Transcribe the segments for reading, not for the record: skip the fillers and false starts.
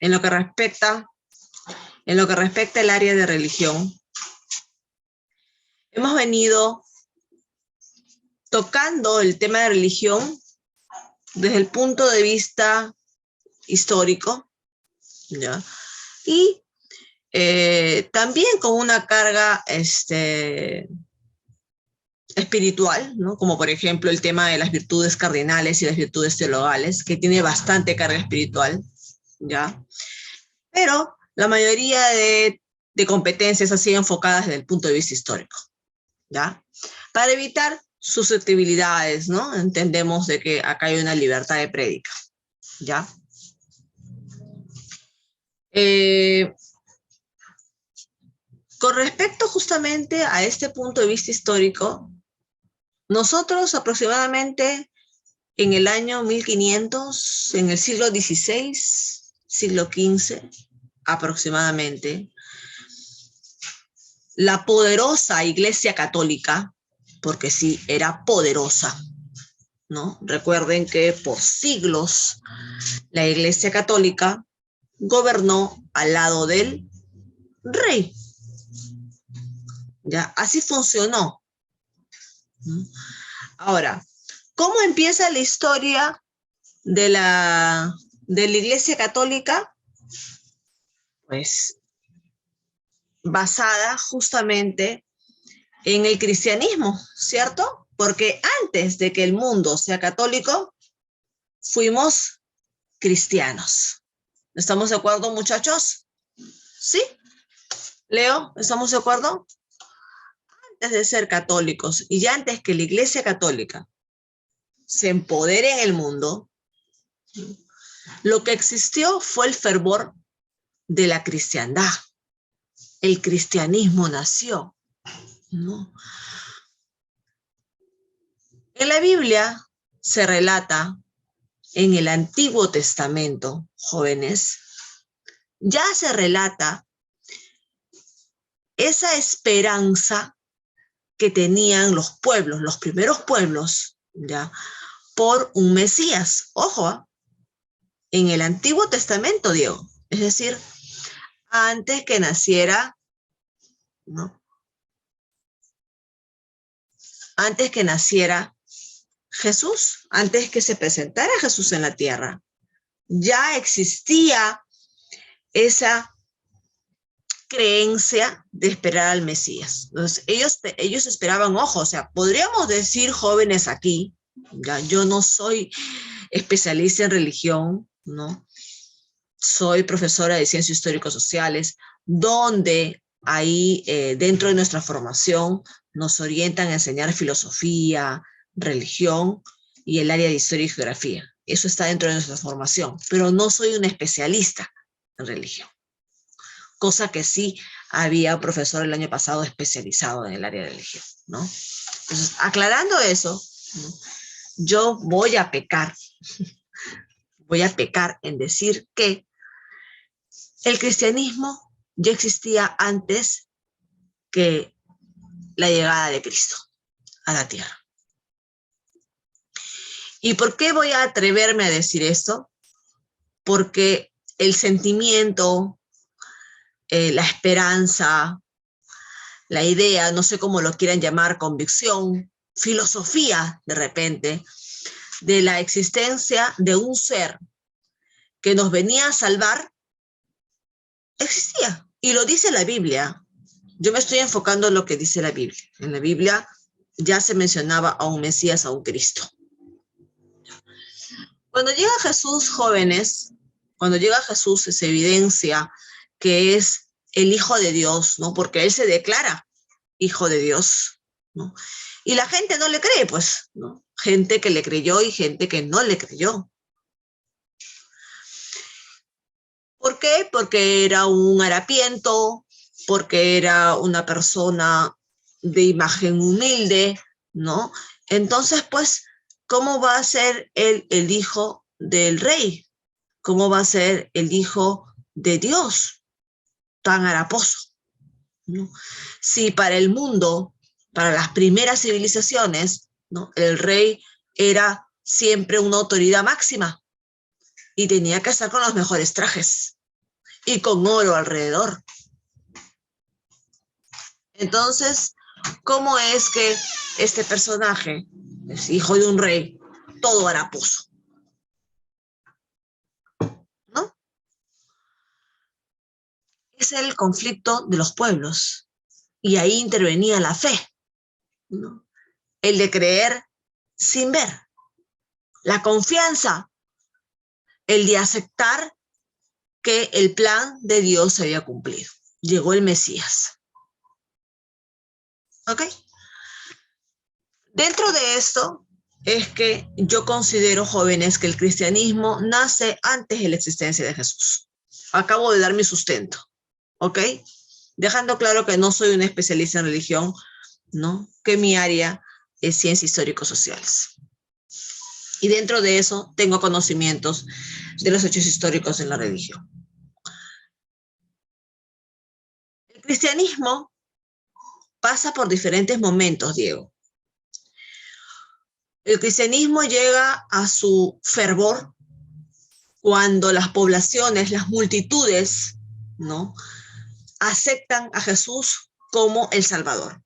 en lo que respecta al área de religión, hemos venido tocando el tema de religión desde el punto de vista histórico, ¿ya? Y también con una carga espiritual, ¿no? Como por ejemplo el tema de las virtudes cardinales y las virtudes teologales, que tiene bastante carga espiritual, ¿ya? Pero la mayoría de competencias han sido enfocadas desde el punto de vista histórico, ¿ya? Para evitar susceptibilidades, ¿no? Entendemos de que acá hay una libertad de prédica, ¿ya? Con respecto justamente a este punto de vista histórico, nosotros aproximadamente en el año 1500, en el siglo XVI, siglo XV aproximadamente, la poderosa Iglesia Católica, porque sí, era poderosa, ¿no? Recuerden que por siglos la Iglesia Católica gobernó al lado del rey. ¿Ya? Así funcionó. Ahora, ¿cómo empieza la historia de la Iglesia Católica? Pues basada justamente en el cristianismo, ¿cierto? Porque antes de que el mundo sea católico, fuimos cristianos. ¿Estamos de acuerdo, muchachos? ¿Sí? Leo, ¿estamos de acuerdo? Antes de ser católicos y ya antes que la Iglesia Católica se empodere en el mundo, lo que existió fue el fervor de la cristiandad. El cristianismo nació, ¿no? En la Biblia se relata, en el Antiguo Testamento, jóvenes, ya se relata esa esperanza que tenían los pueblos, los primeros pueblos, ¿ya? Por un Mesías. Ojo, en el Antiguo Testamento, Diego. Es decir, antes que naciera, ¿no? Antes que naciera Jesús, antes que se presentara Jesús en la tierra, ya existía esa creencia de esperar al Mesías. Entonces, ellos esperaban, ojo, o sea, podríamos decir, jóvenes aquí, ya, yo no soy especialista en religión, ¿no? Soy profesora de Ciencias Histórico-Sociales, donde ahí dentro de nuestra formación nos orientan a enseñar filosofía, religión y el área de historia y geografía. Eso está dentro de nuestra formación, pero no soy un especialista en religión. Cosa que sí había un profesor el año pasado especializado en el área de religión, ¿no? Entonces, aclarando eso, ¿no? Yo voy a pecar en decir que el cristianismo ya existía antes que la llegada de Cristo a la tierra. ¿Y por qué voy a atreverme a decir esto? Porque el sentimiento, la esperanza, la idea, no sé cómo lo quieran llamar, convicción, filosofía de repente, de la existencia de un ser que nos venía a salvar, existía. Y lo dice la Biblia. Yo me estoy enfocando en lo que dice la Biblia. En la Biblia ya se mencionaba a un Mesías, a un Cristo. Cuando llega Jesús, jóvenes, cuando llega Jesús se evidencia que es el Hijo de Dios, ¿no? Porque Él se declara Hijo de Dios, ¿no? Y la gente no le cree, pues, ¿no? Gente que le creyó y gente que no le creyó. ¿Por qué? Porque era un harapiento, porque era una persona de imagen humilde, ¿no? Entonces, pues, ¿cómo va a ser él el hijo del rey? ¿Cómo va a ser el hijo de Dios tan haraposo, ¿no? Si para el mundo, para las primeras civilizaciones, ¿no? El rey era siempre una autoridad máxima y tenía que estar con los mejores trajes, y con oro alrededor. Entonces, ¿cómo es que este personaje es hijo de un rey, todo haraposo? ¿No? Es el conflicto de los pueblos. Y ahí intervenía la fe, ¿no? El de creer sin ver. La confianza, el de aceptar que el plan de Dios se había cumplido. Llegó el Mesías. ¿Ok? Dentro de esto es que yo considero, jóvenes, que el cristianismo nace antes de la existencia de Jesús. Acabo de dar mi sustento. ¿Ok? Dejando claro que no soy una especialista en religión, ¿no? Que mi área es ciencias histórico-sociales. Y dentro de eso tengo conocimientos de los hechos históricos en la religión. El cristianismo pasa por diferentes momentos, Diego. El cristianismo llega a su fervor cuando las poblaciones, las multitudes, ¿no?, aceptan a Jesús como el Salvador.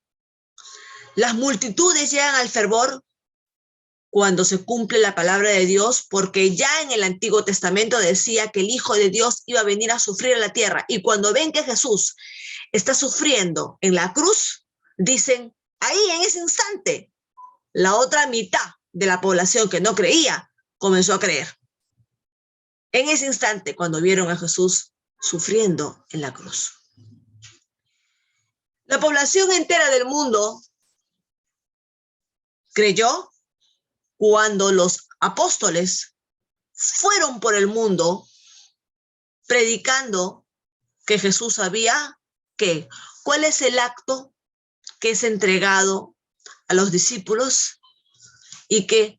Las multitudes llegan al fervor cuando se cumple la palabra de Dios, porque ya en el Antiguo Testamento decía que el Hijo de Dios iba a venir a sufrir en la tierra. Y cuando ven que Jesús está sufriendo en la cruz, dicen, ahí en ese instante, la otra mitad de la población que no creía comenzó a creer. En ese instante, cuando vieron a Jesús sufriendo en la cruz. La población entera del mundo creyó cuando los apóstoles fueron por el mundo predicando que Jesús sabía que cuál es el acto que es entregado a los discípulos y que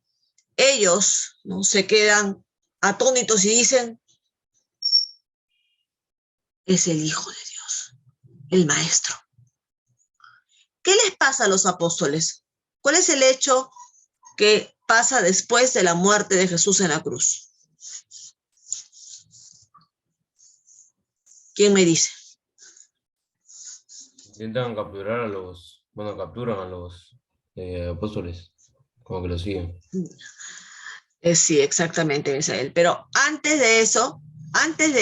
ellos, ¿no?, se quedan atónitos y dicen, es el Hijo de Dios, el Maestro. ¿Qué les pasa a los apóstoles? ¿Cuál es el hecho que pasa después de la muerte de Jesús en la cruz? ¿Quién me dice? Intentan capturar a los, bueno, capturan a los apóstoles, como que los siguen. Sí, exactamente, Misael. Pero antes de eso, antes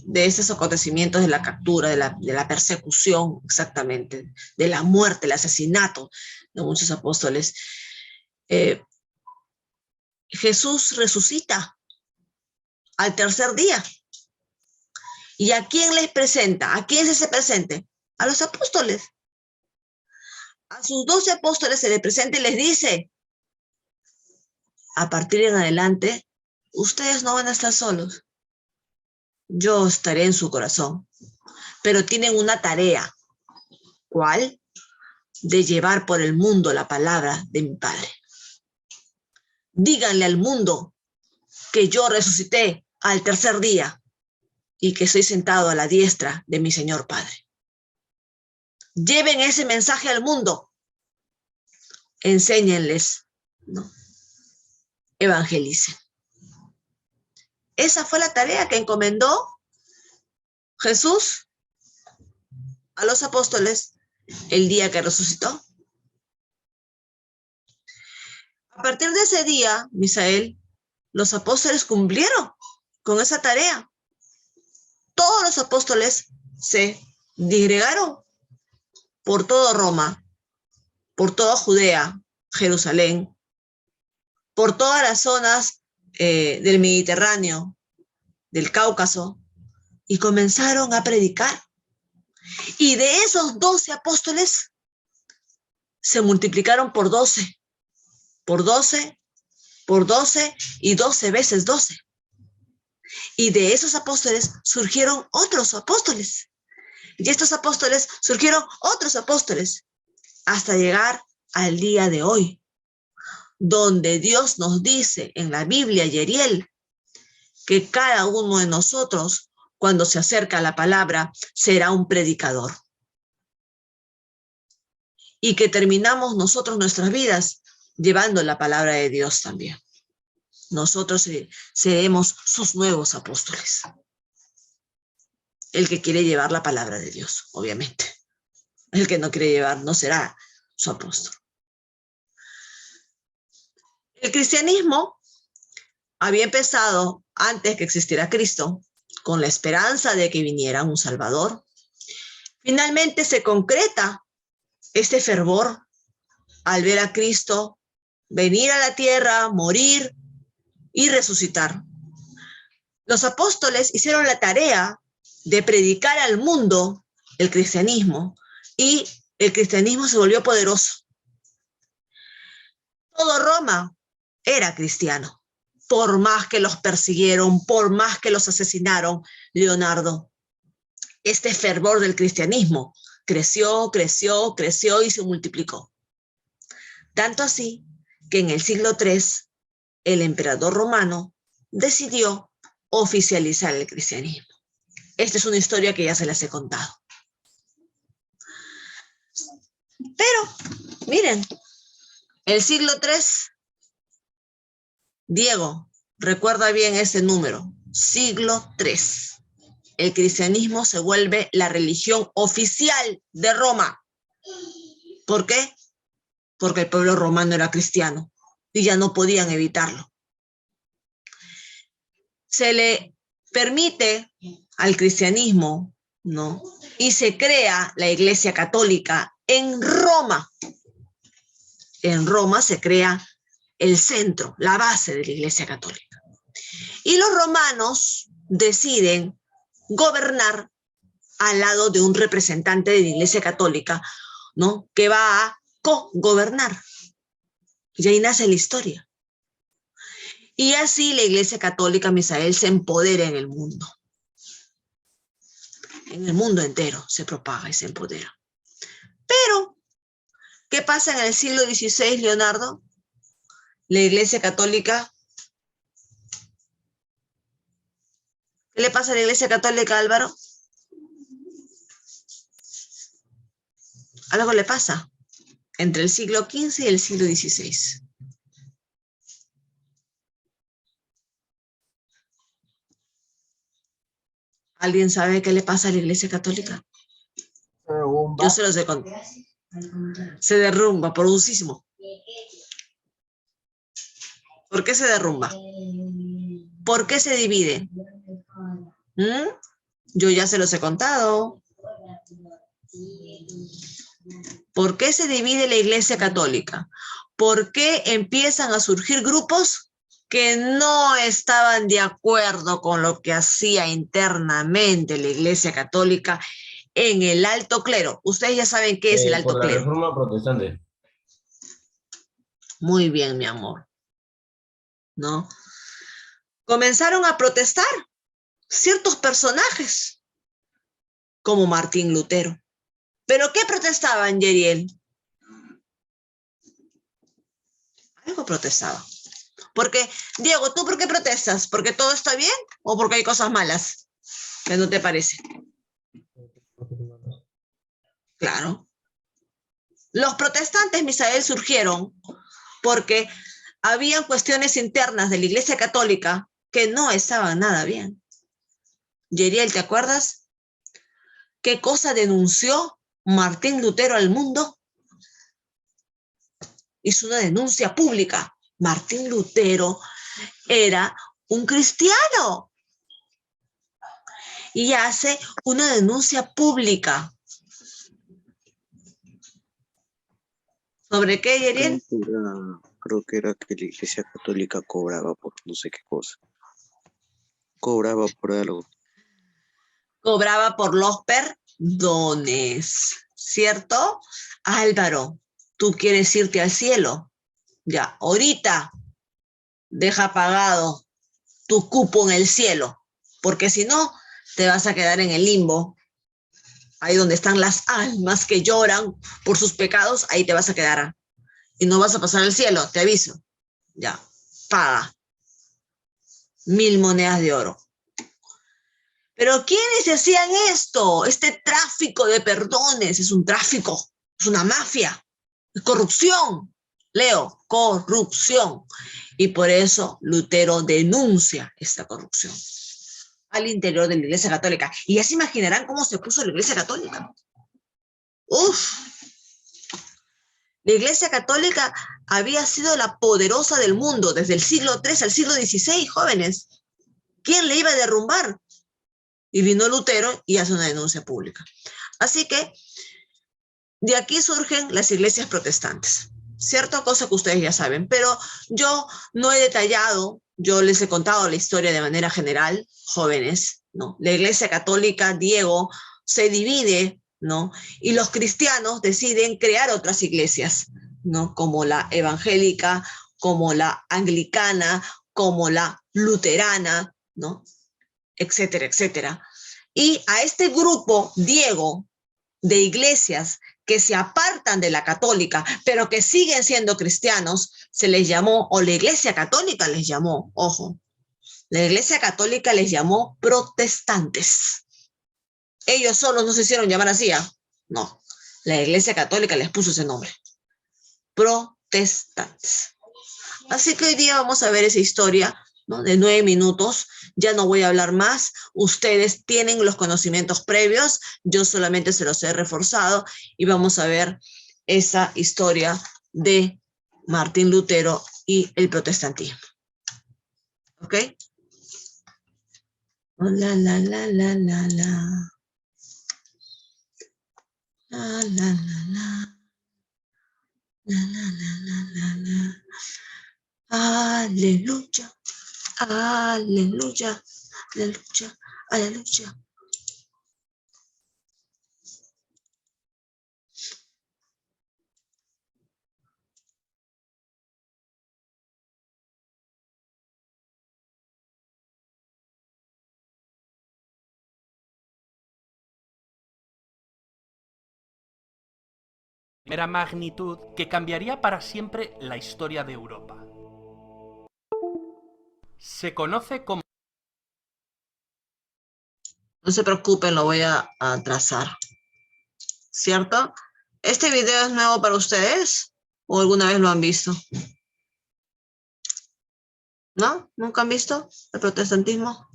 de estos acontecimientos de la captura, de la persecución, exactamente, de la muerte, el asesinato de muchos apóstoles, eh, Jesús resucita al tercer día. ¿Y a quién les presenta? ¿A quién se presente? A los apóstoles. A sus 12 apóstoles se les presenta y les dice, a partir en adelante, ustedes no van a estar solos. Yo estaré en su corazón. Pero tienen una tarea. ¿Cuál? De llevar por el mundo la palabra de mi Padre. Díganle al mundo que yo resucité al tercer día y que estoy sentado a la diestra de mi Señor Padre. Lleven ese mensaje al mundo. Enséñenles, ¿no? Evangelicen. Esa fue la tarea que encomendó Jesús a los apóstoles el día que resucitó. A partir de ese día, Misael, los apóstoles cumplieron con esa tarea. Todos los apóstoles se disgregaron por toda Roma, por toda Judea, Jerusalén, por todas las zonas del Mediterráneo, del Cáucaso, y comenzaron a predicar. Y de esos 12 apóstoles se multiplicaron por 12, por 12, por 12 y 12 veces 12. Y de esos apóstoles surgieron otros apóstoles. Y estos apóstoles surgieron otros apóstoles, hasta llegar al día de hoy, donde Dios nos dice en la Biblia, Yeriel, que cada uno de nosotros, cuando se acerca a la palabra, será un predicador. Y que terminamos nosotros nuestras vidas llevando la palabra de Dios también. Nosotros seremos sus nuevos apóstoles. el que quiere llevar la palabra de Dios, obviamente. El que no quiere llevar no será su apóstol. El cristianismo había empezado antes que existiera Cristo, con la esperanza de que viniera un Salvador. Finalmente se concreta este fervor al ver a Cristo venir a la tierra, morir y resucitar. Los apóstoles hicieron la tarea de predicar al mundo el cristianismo y el cristianismo se volvió poderoso. Todo Roma era cristiano, por más que los persiguieron, por más que los asesinaron, Leonardo. Este fervor del cristianismo creció, creció, creció y se multiplicó. Tanto así que en el siglo III el emperador romano decidió oficializar el cristianismo. Esta es una historia que ya se las he contado. Pero, miren, el siglo III, Diego, recuerda bien ese número, siglo III. El cristianismo se vuelve la religión oficial de Roma. ¿Por qué? Porque el pueblo romano era cristiano y ya no podían evitarlo. Se le permite al cristianismo, ¿no? Y se crea la Iglesia Católica en Roma. En Roma se crea el centro, la base de la Iglesia Católica. Y los romanos deciden gobernar al lado de un representante de la Iglesia Católica, ¿no? Que va a co-gobernar. Y ahí nace la historia. Y así la Iglesia Católica, Misael, se empodera en el mundo. En el mundo entero se propaga y se empodera. Pero, ¿qué pasa en el siglo XVI, Leonardo? La Iglesia Católica. ¿Qué le pasa a la Iglesia Católica, Álvaro? Algo le pasa entre el siglo XV y el siglo XVI. ¿Alguien sabe qué le pasa a la Iglesia Católica? Yo se los he contado. Se derrumba por un sismo. ¿Por qué se derrumba? ¿Por qué se divide? Yo ya se los he contado. ¿Por qué se divide la Iglesia Católica? ¿Por qué empiezan a surgir grupos que no estaban de acuerdo con lo que hacía internamente la Iglesia Católica en el alto clero? Ustedes ya saben qué es el alto Por la clero. Reforma Protestante. Muy bien, mi amor. ¿No? Comenzaron a protestar ciertos personajes, como Martín Lutero. ¿Pero qué protestaban, Yeriel? Algo protestaba. Porque, Diego, ¿tú por qué protestas? ¿Porque todo está bien o porque hay cosas malas? ¿Que no te parece? Claro. Los protestantes, Misael, surgieron porque habían cuestiones internas de la Iglesia Católica que no estaban nada bien. Yeriel, ¿te acuerdas? ¿Qué cosa denunció Martín Lutero al mundo? Hizo una denuncia pública. Martín Lutero era un cristiano y hace una denuncia pública. ¿Sobre qué, Yeriel? Creo que era que la Iglesia Católica cobraba por no sé qué cosa. Cobraba por algo. Cobraba por los perdones, ¿cierto? Álvaro, ¿tú quieres irte al cielo? Ya, ahorita deja pagado tu cupo en el cielo, porque si no, te vas a quedar en el limbo. Ahí donde están las almas que lloran por sus pecados, ahí te vas a quedar. Y no vas a pasar al cielo, te aviso. Ya, paga 1000 monedas de oro. Pero ¿quiénes hacían esto? Este tráfico de perdones es un tráfico, es una mafia, es corrupción. Leo, corrupción. Y por eso Lutero denuncia esta corrupción. al interior de la Iglesia Católica. Y ya se imaginarán cómo se puso la Iglesia Católica. Uf. La Iglesia Católica había sido la poderosa del mundo desde el siglo III al siglo XVI, jóvenes. ¿Quién le iba a derrumbar? Y vino Lutero y hace una denuncia pública. Así que de aquí surgen las iglesias protestantes, ¿cierto? Cosa que ustedes ya saben, pero yo no he detallado, yo les he contado la historia de manera general, jóvenes, ¿no? La Iglesia Católica, Diego, se divide, ¿no? Y los cristianos deciden crear otras iglesias, ¿no? Como la evangélica, como la anglicana, como la luterana, ¿no? Etcétera, etcétera. Y a este grupo, Diego, de iglesias que se apartan de la católica, pero que siguen siendo cristianos, se les llamó, o la Iglesia Católica les llamó, ojo, la Iglesia Católica les llamó protestantes. Ellos solos no se hicieron llamar así, ¿eh? No, la Iglesia Católica les puso ese nombre, protestantes. Así que hoy día vamos a ver esa historia, ¿no? De 9 minutos. Ya no voy a hablar más. Ustedes tienen los conocimientos previos. Yo solamente se los he reforzado y vamos a ver esa historia de Martín Lutero y el protestantismo. ¿Ok? La, la, la, la, la, la. La, la, la, la. La, la, la, la, la, la. Aleluya. Aleluya, aleluya, aleluya. Primera magnitud que cambiaría para siempre la historia de Europa. Se conoce como... No se preocupen, lo voy a trazar. ¿Cierto? ¿Este video es nuevo para ustedes? ¿O alguna vez lo han visto? ¿No? ¿Nunca han visto el protestantismo?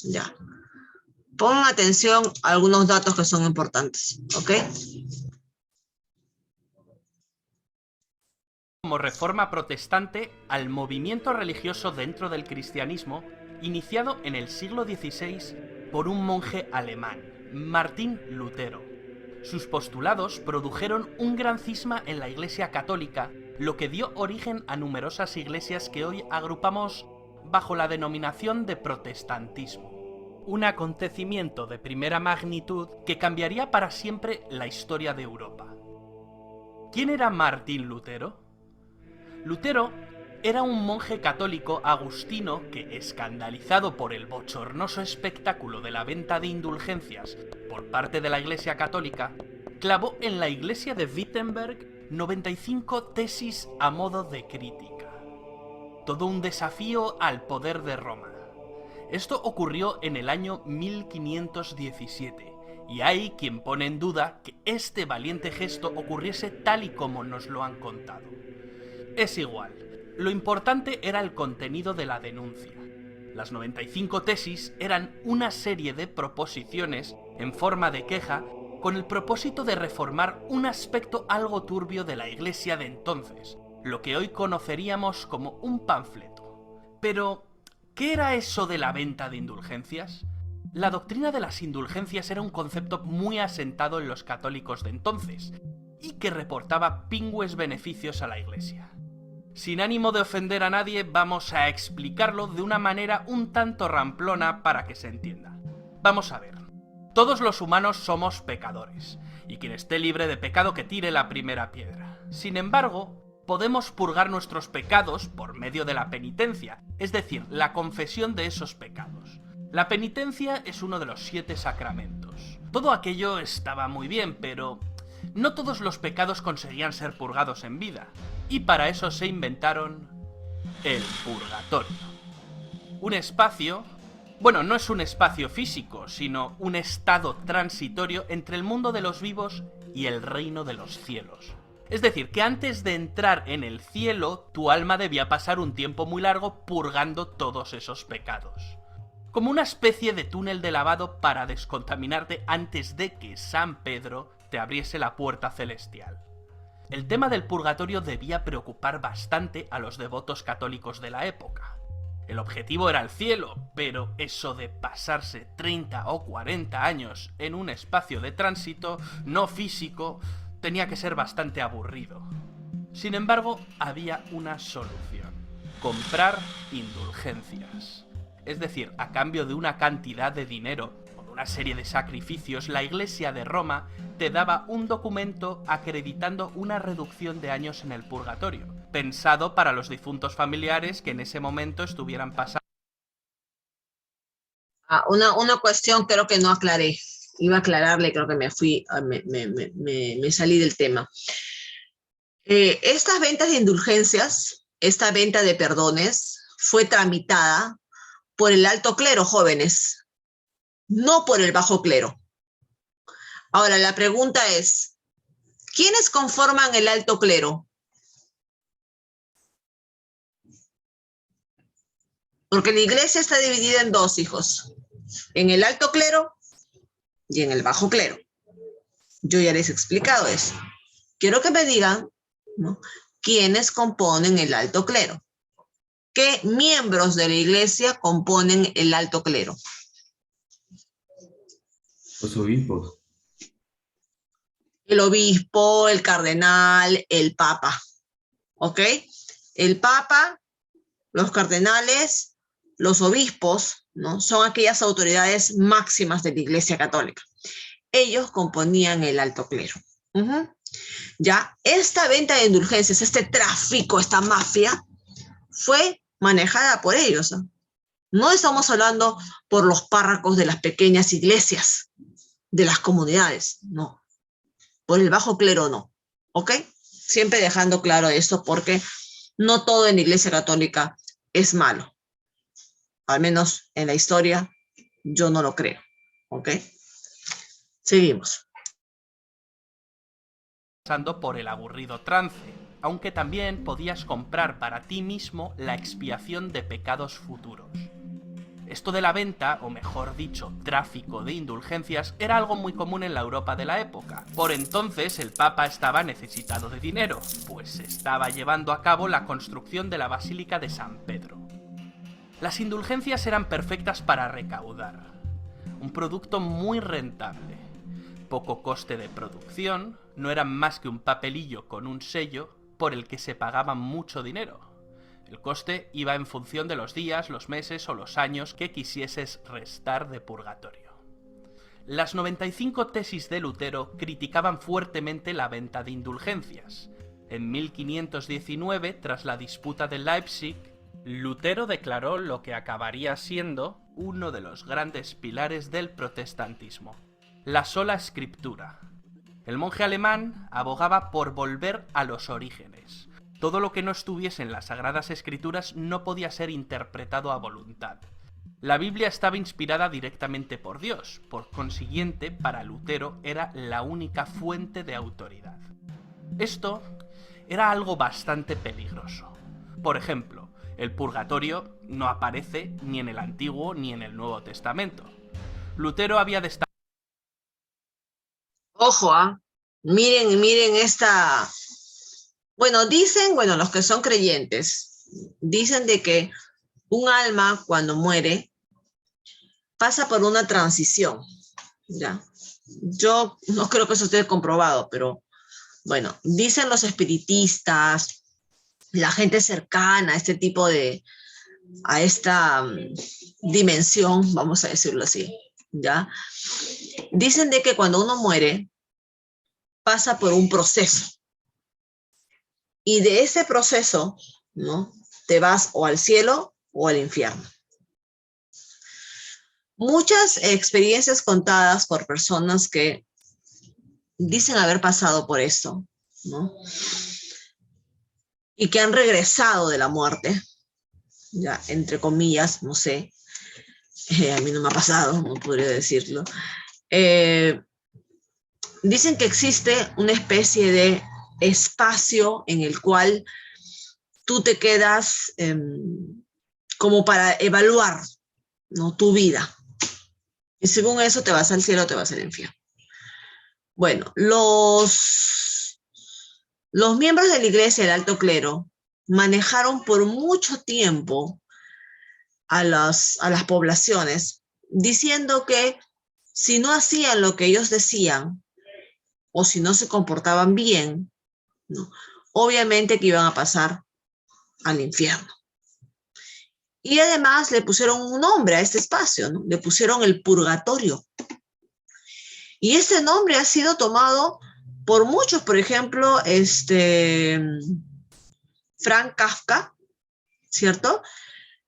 Ya. Pongan atención a algunos datos que son importantes, ¿ok? Como reforma protestante al movimiento religioso dentro del cristianismo, iniciado en el siglo XVI por un monje alemán, Martín Lutero. Sus postulados produjeron un gran cisma en la Iglesia católica, lo que dio origen a numerosas iglesias que hoy agrupamos bajo la denominación de protestantismo. Un acontecimiento de primera magnitud que cambiaría para siempre la historia de Europa. ¿Quién era Martín Lutero? Lutero era un monje católico agustino que, escandalizado por el bochornoso espectáculo de la venta de indulgencias por parte de la Iglesia Católica, clavó en la iglesia de Wittenberg 95 tesis a modo de crítica. Todo un desafío al poder de Roma. Esto ocurrió en el año 1517, y hay quien pone en duda que este valiente gesto ocurriese tal y como nos lo han contado. Es igual, lo importante era el contenido de la denuncia. Las 95 tesis eran una serie de proposiciones en forma de queja con el propósito de reformar un aspecto algo turbio de la iglesia de entonces, lo que hoy conoceríamos como un panfleto. Pero, ¿qué era eso de la venta de indulgencias? La doctrina de las indulgencias era un concepto muy asentado en los católicos de entonces, y que reportaba pingües beneficios a la iglesia. Sin ánimo de ofender a nadie, vamos a explicarlo de una manera un tanto ramplona para que se entienda. Vamos a ver. Todos los humanos somos pecadores, y quien esté libre de pecado que tire la primera piedra. Sin embargo, podemos purgar nuestros pecados por medio de la penitencia, es decir, la confesión de esos pecados. La penitencia es uno de los 7 sacramentos. Todo aquello estaba muy bien, pero no todos los pecados conseguían ser purgados en vida, y para eso se inventaron el purgatorio. Un espacio, bueno, no es un espacio físico, sino un estado transitorio entre el mundo de los vivos y el reino de los cielos. Es decir, que antes de entrar en el cielo, tu alma debía pasar un tiempo muy largo purgando todos esos pecados. como una especie de túnel de lavado para descontaminarte antes de que San Pedro te abriese la puerta celestial. El tema del purgatorio debía preocupar bastante a los devotos católicos de la época. El objetivo era el cielo, pero eso de pasarse 30 o 40 años en un espacio de tránsito no físico tenía que ser bastante aburrido. Sin embargo, había una solución: comprar indulgencias. Es decir, a cambio de una cantidad de dinero o de una serie de sacrificios, la Iglesia de Roma te daba un documento acreditando una reducción de años en el purgatorio, pensado para los difuntos familiares que en ese momento estuvieran pasando. Una cuestión creo que no aclaré. Iba a aclararle, creo que me fui, me salí del tema. Estas ventas de indulgencias, esta venta de perdones, fue tramitada por el alto clero, jóvenes, no por el bajo clero. Ahora, la pregunta es, ¿quiénes conforman el alto clero? Porque la iglesia está dividida en dos, hijos, en el alto clero y en el bajo clero. Yo ya les he explicado eso. Quiero que me digan, ¿no?, quiénes componen el alto clero. ¿Qué miembros de la iglesia componen el alto clero? Los obispos. El obispo, el cardenal, el papa. ¿Ok? El papa, los cardenales, los obispos, ¿no?, son aquellas autoridades máximas de la Iglesia Católica. Ellos componían el alto clero. Ya, esta venta de indulgencias, este tráfico, esta mafia, fue manejada por ellos. No estamos hablando por los párrocos de las pequeñas iglesias, de las comunidades, no. Por el bajo clero no, ¿ok? Siempre dejando claro esto, porque no todo en la Iglesia Católica es malo. Al menos en la historia, yo no lo creo, ¿ok? Seguimos. Pasando por el aburrido trance, aunque también podías comprar para ti mismo la expiación de pecados futuros. Esto de la venta, o mejor dicho, tráfico de indulgencias, era algo muy común en la Europa de la época. Por entonces el Papa estaba necesitado de dinero, pues estaba llevando a cabo la construcción de la Basílica de San Pedro. Las indulgencias eran perfectas para recaudar. Un producto muy rentable. Poco coste de producción, no eran más que un papelillo con un sello por el que se pagaba mucho dinero. El coste iba en función de los días, los meses o los años que quisieses restar de purgatorio. Las 95 tesis de Lutero criticaban fuertemente la venta de indulgencias. En 1519, tras la disputa de Leipzig, Lutero declaró lo que acabaría siendo uno de los grandes pilares del protestantismo: la sola escritura. El monje alemán abogaba por volver a los orígenes. Todo lo que no estuviese en las Sagradas Escrituras no podía ser interpretado a voluntad. La Biblia estaba inspirada directamente por Dios, por consiguiente, para Lutero era la única fuente de autoridad. Esto era algo bastante peligroso. Por ejemplo, el purgatorio no aparece ni en el Antiguo ni en el Nuevo Testamento. Lutero había destacado... Ojo, miren esta... Bueno, dicen, los que son creyentes, dicen de que un alma cuando muere pasa por una transición, ¿ya? Yo no creo que eso esté comprobado, pero bueno, dicen los espiritistas, la gente cercana a este tipo de, a esta dimensión, vamos a decirlo así, ¿ya? Dicen de que cuando uno muere, pasa por un proceso. Y de ese proceso, ¿no?, te vas o al cielo o al infierno. Muchas experiencias contadas por personas que dicen haber pasado por esto, ¿no?, y que han regresado de la muerte, ya, entre comillas, no sé, a mí no me ha pasado, no podría decirlo. Dicen que existe una especie de espacio en el cual tú te quedas como para evaluar, ¿no? Tu vida. Y según eso te vas al cielo o te vas al infierno. Bueno, los miembros de la iglesia del alto clero manejaron por mucho tiempo a las poblaciones, diciendo que si no hacían lo que ellos decían, o si no se comportaban bien, ¿no? Obviamente que iban a pasar al infierno. Y además le pusieron un nombre a este espacio, ¿no? Le pusieron el purgatorio. Y este nombre ha sido tomado por muchos, por ejemplo, Frank Kafka, ¿cierto?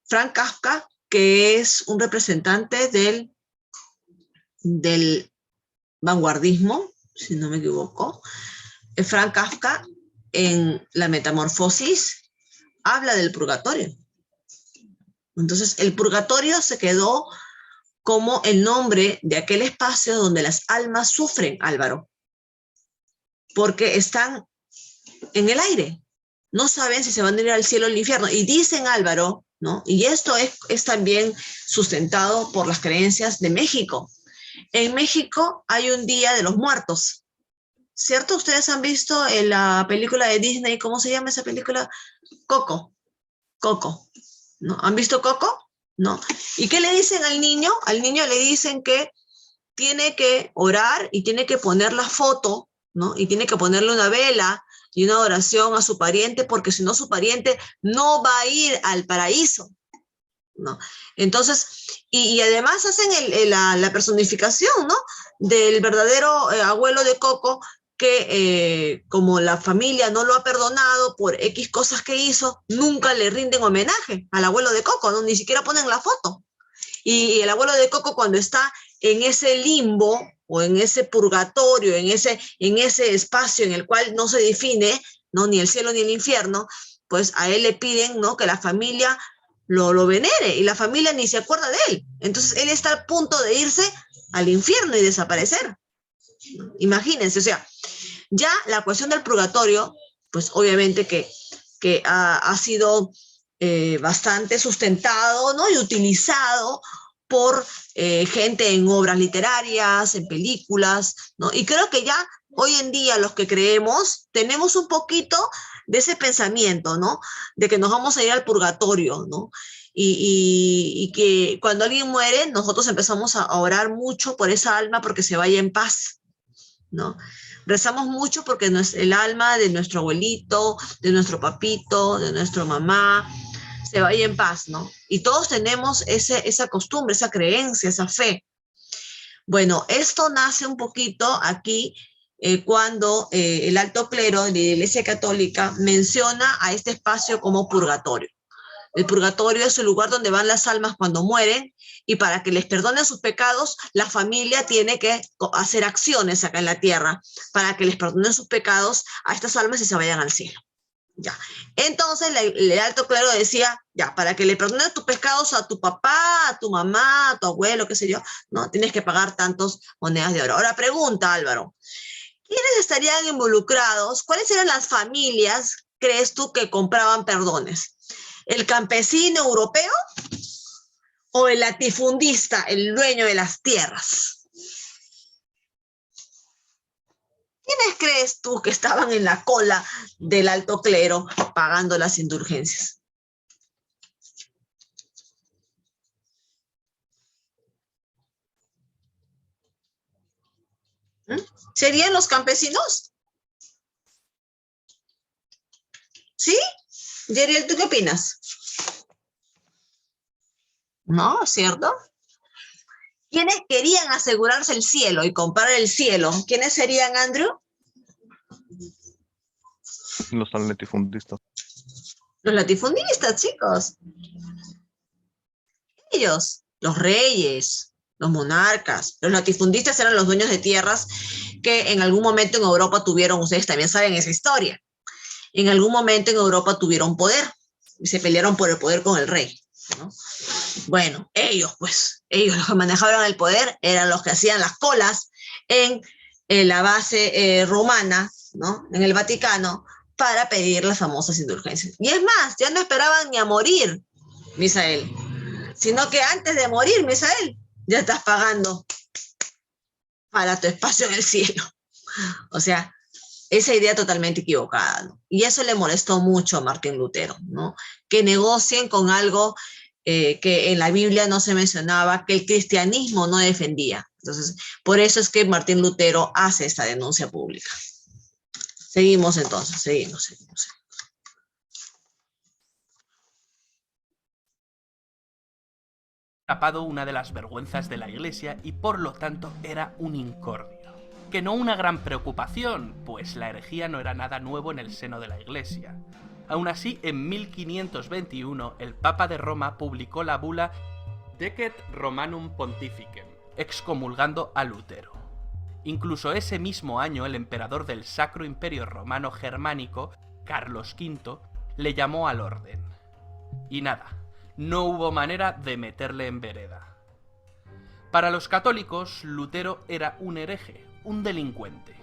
Frank Kafka, que es un representante del vanguardismo, si no me equivoco. Frank Kafka, en La Metamorfosis, habla del purgatorio. Entonces, el purgatorio se quedó como el nombre de aquel espacio donde las almas sufren, Álvaro, porque están en el aire. No saben si se van a ir al cielo o al infierno. Y dicen, Álvaro, ¿no? Y esto es también sustentado por las creencias de México. En México hay un Día de los Muertos, ¿cierto? Ustedes han visto en la película de Disney, ¿cómo se llama esa película? Coco. Coco, ¿no? ¿Han visto Coco? No. ¿Y qué le dicen al niño? Al niño le dicen que tiene que orar y tiene que poner la foto, ¿no? Y tiene que ponerle una vela y una oración a su pariente, porque si no su pariente no va a ir al paraíso, ¿no? Entonces, y además hacen la personificación, ¿no? Del verdadero abuelo de Coco, que como la familia no lo ha perdonado por X cosas que hizo, nunca le rinden homenaje al abuelo de Coco, ¿no? Ni siquiera ponen la foto. Y el abuelo de Coco, cuando está en ese limbo o en ese purgatorio, en ese espacio en el cual no se define, ¿no? Ni el cielo ni el infierno, pues a él le piden, ¿no? Que la familia lo venere, y la familia ni se acuerda de él. Entonces él está a punto de irse al infierno y desaparecer. Imagínense, o sea, ya la cuestión del purgatorio, pues obviamente que ha sido bastante sustentado, ¿no? Y utilizado por gente en obras literarias, en películas, ¿no? Y creo que ya hoy en día los que creemos tenemos un poquito de ese pensamiento, ¿no? De que nos vamos a ir al purgatorio, ¿no? Y que cuando alguien muere, nosotros empezamos a orar mucho por esa alma porque se vaya en paz, ¿no? Rezamos mucho porque el alma de nuestro abuelito, de nuestro papito, de nuestra mamá, se vaya en paz, ¿no? Y todos tenemos esa costumbre, esa creencia, esa fe. Bueno, esto nace un poquito aquí cuando el alto clero de la Iglesia Católica menciona a este espacio como purgatorio. El purgatorio es el lugar donde van las almas cuando mueren, y para que les perdonen sus pecados, la familia tiene que hacer acciones acá en la tierra para que les perdonen sus pecados a estas almas y se vayan al cielo. Ya. Entonces el alto clero decía, ya, para que le perdonen tus pecados a tu papá, a tu mamá, a tu abuelo, qué sé yo, no, tienes que pagar tantas monedas de oro. Ahora pregunta, Álvaro, ¿quiénes estarían involucrados? ¿Cuáles eran las familias, crees tú, que compraban perdones? ¿El campesino europeo o el latifundista, el dueño de las tierras? ¿Quiénes crees tú que estaban en la cola del alto clero pagando las indulgencias? ¿Serían los campesinos? ¿Sí? Yeriel, ¿tú qué opinas? ¿No? ¿Cierto? ¿Quiénes querían asegurarse el cielo y comprar el cielo? ¿Quiénes serían, Andrew? Los latifundistas. Los latifundistas, chicos. Ellos, los reyes, los monarcas. Los latifundistas eran los dueños de tierras que en algún momento en Europa tuvieron, ustedes también saben esa historia, en algún momento en Europa tuvieron poder y se pelearon por el poder con el rey, ¿no? Bueno, ellos los que manejaban el poder eran los que hacían las colas en la base romana, ¿no? En el Vaticano, para pedir las famosas indulgencias. Y es más, ya no esperaban ni a morir, Misael. sino que antes de morir, Misael, ya estás pagando para tu espacio en el cielo. O sea, esa idea totalmente equivocada, ¿no? Y eso le molestó mucho a Martín Lutero, ¿no? Que negocien con algo que en la Biblia no se mencionaba, que el cristianismo no defendía. Entonces, por eso es que Martín Lutero hace esta denuncia pública. Seguimos entonces, seguimos. Tapado una de las vergüenzas de la Iglesia y por lo tanto era un incordio. Que no una gran preocupación, pues la herejía no era nada nuevo en el seno de la Iglesia. Aún así, en 1521, el Papa de Roma publicó la bula Decet Romanum Pontificem, excomulgando a Lutero. Incluso ese mismo año, el emperador del Sacro Imperio Romano Germánico, Carlos V, le llamó al orden. Y nada, no hubo manera de meterle en vereda. Para los católicos, Lutero era un hereje, un delincuente.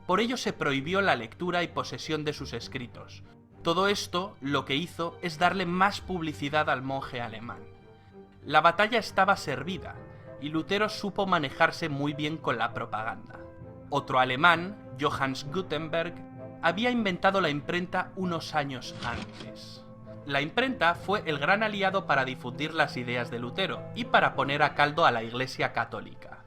Por ello se prohibió la lectura y posesión de sus escritos. Todo esto lo que hizo es darle más publicidad al monje alemán. La batalla estaba servida, y Lutero supo manejarse muy bien con la propaganda. Otro alemán, Johannes Gutenberg, había inventado la imprenta unos años antes. La imprenta fue el gran aliado para difundir las ideas de Lutero y para poner a caldo a la Iglesia católica.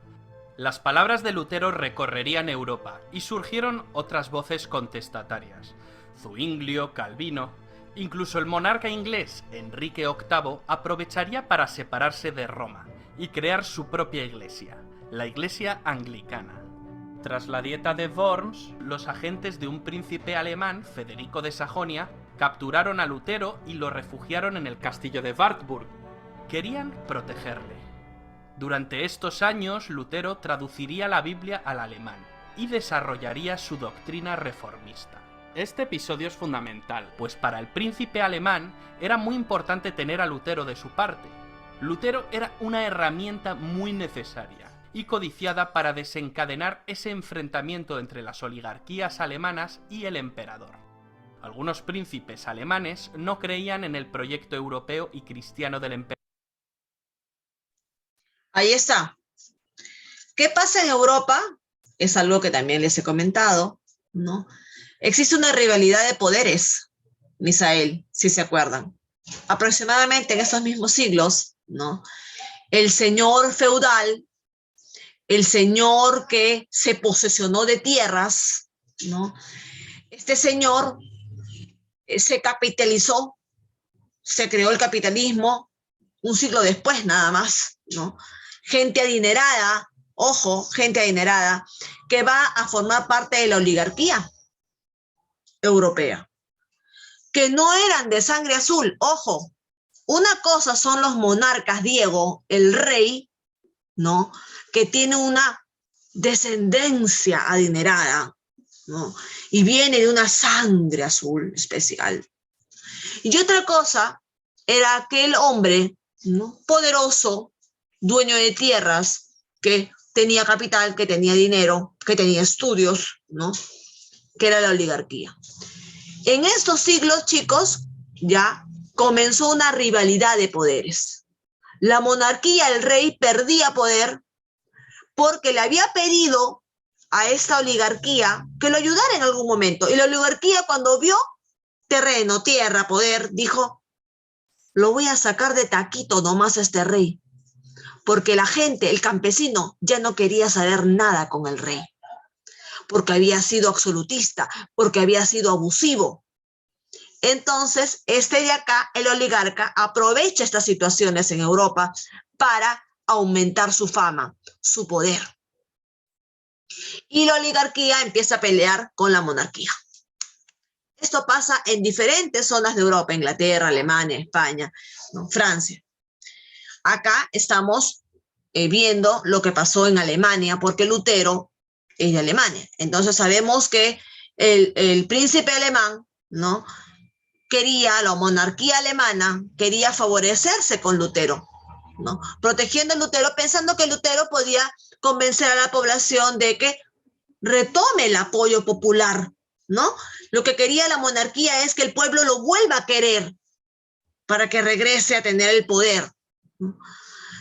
Las palabras de Lutero recorrerían Europa y surgieron otras voces contestatarias. Zuinglio, Calvino, incluso el monarca inglés Enrique VIII aprovecharía para separarse de Roma y crear su propia iglesia, la Iglesia Anglicana. Tras la Dieta de Worms, los agentes de un príncipe alemán, Federico de Sajonia, capturaron a Lutero y lo refugiaron en el castillo de Wartburg. Querían protegerle. Durante estos años, Lutero traduciría la Biblia al alemán y desarrollaría su doctrina reformista. Este episodio es fundamental, pues para el príncipe alemán era muy importante tener a Lutero de su parte. Lutero era una herramienta muy necesaria y codiciada para desencadenar ese enfrentamiento entre las oligarquías alemanas y el emperador. Algunos príncipes alemanes no creían en el proyecto europeo y cristiano del emperador. Ahí está. ¿Qué pasa en Europa? Es algo que también les he comentado, ¿no? Existe una rivalidad de poderes, Misael, si se acuerdan. Aproximadamente en esos mismos siglos, ¿no? El señor feudal, el señor que se posesionó de tierras, ¿no? Este señor se capitalizó, se creó el capitalismo un siglo después nada más, ¿no? Gente adinerada, ojo, gente adinerada, que va a formar parte de la oligarquía europea, que no eran de sangre azul, ojo. Una cosa son los monarcas, Diego, el rey, ¿no? Que tiene una descendencia adinerada, ¿no? Y viene de una sangre azul especial. Y otra cosa era aquel hombre, ¿no? Poderoso, dueño de tierras, que tenía capital, que tenía dinero, que tenía estudios, ¿no? Que era la oligarquía. En estos siglos, chicos, ya comenzó una rivalidad de poderes. La monarquía, el rey, perdía poder porque le había pedido a esta oligarquía que lo ayudara en algún momento. Y la oligarquía, cuando vio terreno, tierra, poder, dijo, lo voy a sacar de taquito nomás a este rey. Porque la gente, el campesino, ya no quería saber nada con el rey. Porque había sido absolutista, porque había sido abusivo. Entonces, este de acá, el oligarca, aprovecha estas situaciones en Europa para aumentar su fama, su poder. Y la oligarquía empieza a pelear con la monarquía. Esto pasa en diferentes zonas de Europa, Inglaterra, Alemania, España, ¿no? Francia. Acá estamos viendo lo que pasó en Alemania, porque Lutero es de Alemania. Entonces sabemos que el príncipe alemán, ¿no? Quería, la monarquía alemana quería favorecerse con Lutero, ¿no? Protegiendo a Lutero, pensando que Lutero podía convencer a la población de que retome el apoyo popular, ¿no? Lo que quería la monarquía es que el pueblo lo vuelva a querer para que regrese a tener el poder, ¿no?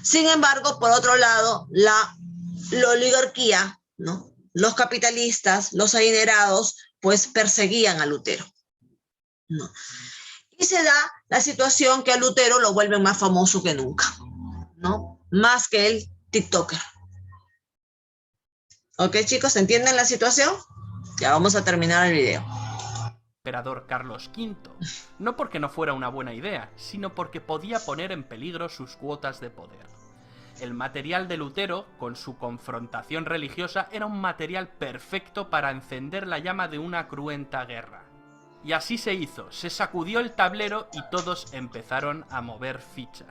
Sin embargo, por otro lado, la oligarquía, ¿no? Los capitalistas, los adinerados, pues perseguían a Lutero, ¿no? Y se da la situación que a Lutero lo vuelven más famoso que nunca, ¿no? Más que el TikToker. ¿Ok, chicos? ¿Entienden la situación? Ya vamos a terminar el video. Emperador Carlos V, no porque no fuera una buena idea, sino porque podía poner en peligro sus cuotas de poder. El material de Lutero, con su confrontación religiosa, era un material perfecto para encender la llama de una cruenta guerra. Y así se hizo, se sacudió el tablero y todos empezaron a mover ficha.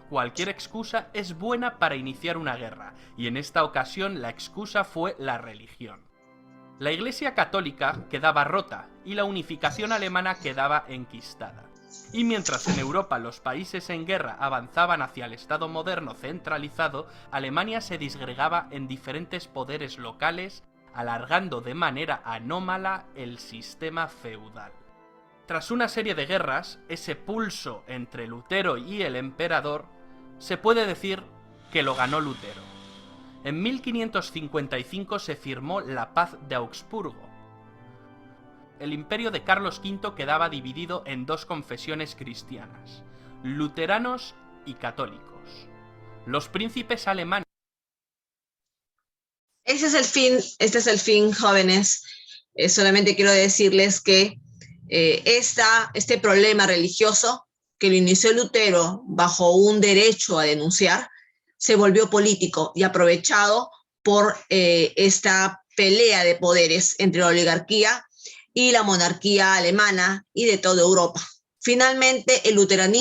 Cualquier excusa es buena para iniciar una guerra, y en esta ocasión la excusa fue la religión. La Iglesia católica quedaba rota y la unificación alemana quedaba enquistada. Y mientras en Europa los países en guerra avanzaban hacia el Estado moderno centralizado, Alemania se disgregaba en diferentes poderes locales, alargando de manera anómala el sistema feudal. Tras una serie de guerras, ese pulso entre Lutero y el emperador, se puede decir que lo ganó Lutero. En 1555 se firmó la Paz de Augsburgo. El imperio de Carlos V quedaba dividido en dos confesiones cristianas, luteranos y católicos. Los príncipes alemanes... Este es el fin, jóvenes. Solamente quiero decirles que este problema religioso que lo inició Lutero bajo un derecho a denunciar, se volvió político y aprovechado por esta pelea de poderes entre la oligarquía y la monarquía alemana y de toda Europa. Finalmente, el luteranismo